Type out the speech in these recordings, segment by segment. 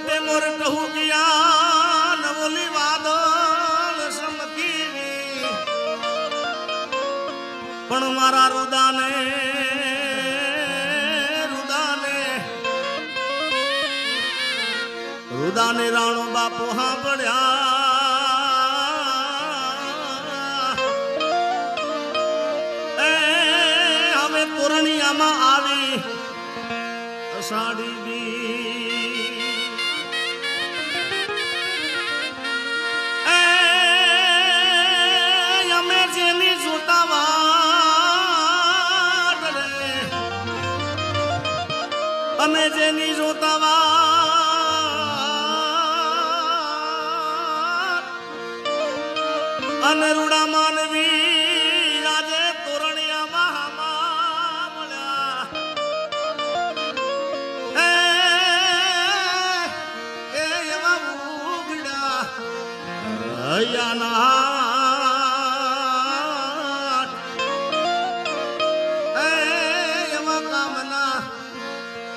તે મોર કહું ગયા નવલી વાદળ સમકીવી પણ મારા રુદાને રુદાને રાણો બાપુ સાંભળ્યા હવે તોરણિયામાં આવી અષાઢી બી અમે જેની જોતા વાત રે અમે જેની જોતા વાત અનરુડા માનવી આજે તોરણિયામાં મળ્યા એ એવા ઉગડ્યા હૈયાના એવા કામના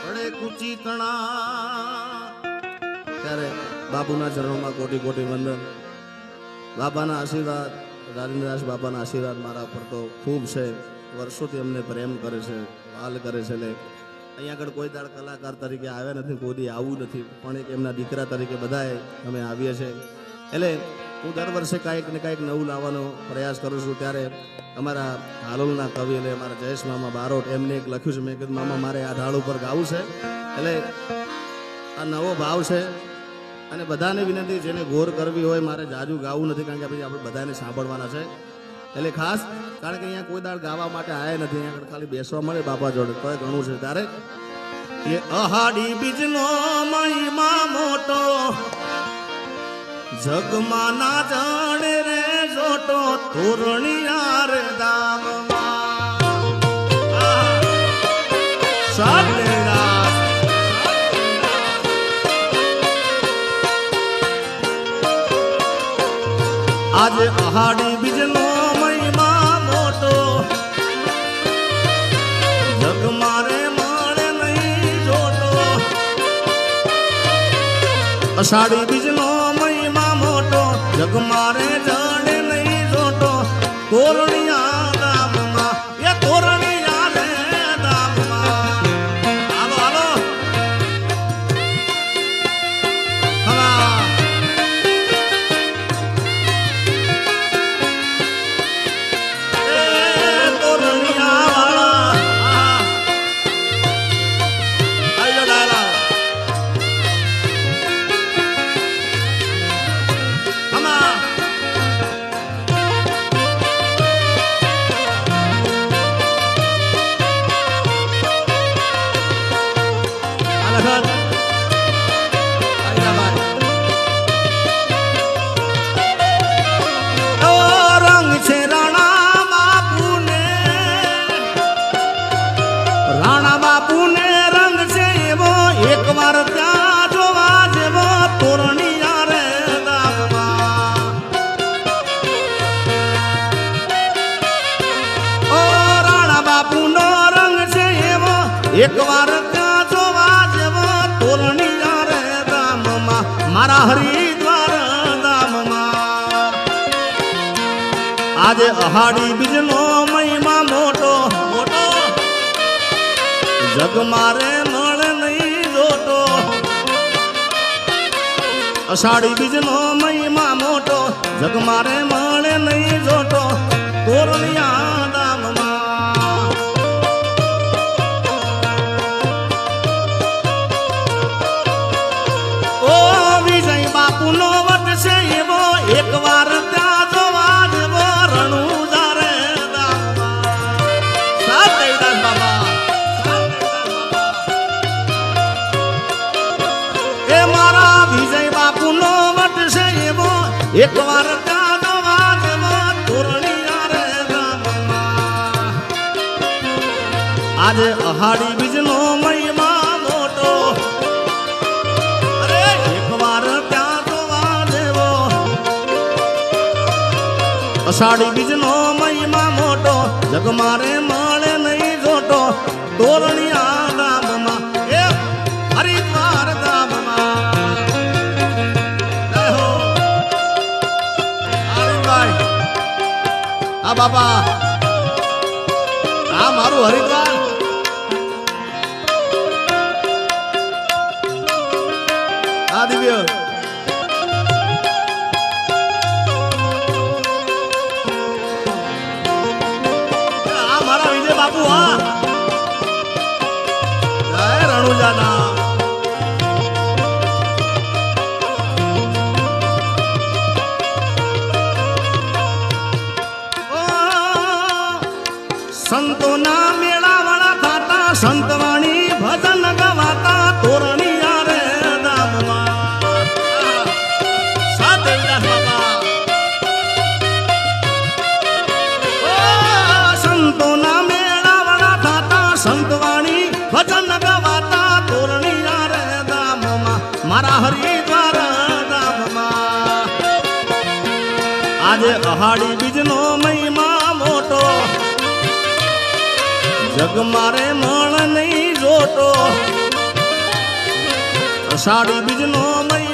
પડે કુચી તણા ત્યારે બાપુના ચરણોમાં કોટી કોટી વંદન બાપાના આશીર્વાદ રાજેન્દ્રદાસ બાપાના આશીર્વાદ મારા પર તો ખૂબ છે વર્ષોથી અમને પ્રેમ કરે છે હાલ કરે છે એટલે અહીંયા આગળ કોઈ દાડ કલાકાર તરીકે આવ્યા નથી કોઈ દી આવું નથી પણ એક એમના દીકરા તરીકે બધાએ અમે આવીએ છીએ એટલે હું દર વર્ષે કાંઈક ને કાંઈક નવું લાવવાનો પ્રયાસ કરું છું ત્યારે અમારા હાલોલના કવિ એટલે અમારા જયેશ મામા બારોટ એમને એક લખ્યું છે મેં કીધું મામા મારે આ ઢાળ ઉપર ગાવું છે એટલે આ નવો ભાવ છે અને બધાને વિનંતી જેને ગોર કરવી હોય મારે જાજુ ગાવું નથી કારણ કે પછી આપણે બધાને સાંભળવાના છે એટલે ખાસ કારણ કે અહીંયા કોઈ દાડ ગાવા માટે આવ્યા નથી અહીંયા આગળ ખાલી બેસવા મળે બાપા જોડે તો ઘણું છે તારે એ અહાડી બીજનો મહિમા મોટો જગમાં ના જાણે રે જોટો તોરણિયા રે દામમાં સાબલેરા આજે અહાડી બીજનો મહિમા મોટો જગ મારે મળે નહીં જોટો અષાઢી બીજનો મહિમા મોટો જગ મારે જાણે નહીં જોટો તોરણિયા દામમાં એ તોરણિયા રે દામમાં હાલો હાલો હા એક વાર ત્યાં જોવા જેવો તોરણિયા રે દામમાં મારા હરિદ્વાર દામમાં આજે અહાડી બીજનો મહિમા મોટો મોટો જગ મારે મળે નહીં જોટો અષાઢી બીજનો મહિમા મોટો જગ મારે મળે નહીં જોટો તોરણિયા દામમાં બાપુનો વટ છે એવો એક વાર ત્યાં જોવા જેવો રણુજા રે એ મારા વિજય બાપુનો વટ છે એવો એક વાર ત્યાં જોવા જેવો તોરણિયા રે ગામમાં આજે અહાડી બીજનો મહિમા મોટો અરે એક વાર અષાઢી બીજનો મહિમા મોટો જગ મારે મળે નહીં જોટો તોરણિયા ગામમાં એ હરિદ્વાર ગામમાં બાપા આ મારું હરિદ્વાર આ દિવ્ય આ મારા વિજય બાપુ હા જય રણુજાના સંતોના મેળાવાળા થાતા સંતવાણી ભજન ગવાતા તોરણિયા રે ધામમાં સાત બાપા સંતોના મેળાવાળા થાતા સંતવાણી ભજન ગવાતા તોરણિયા રે ધામમાં મારા હરિદ્વાર ધામમાં આજે અહાડી બીજનો મહિમા મોટો જગ મારે મણ નહીં જોટો અષાઢી બીજનો મહિમા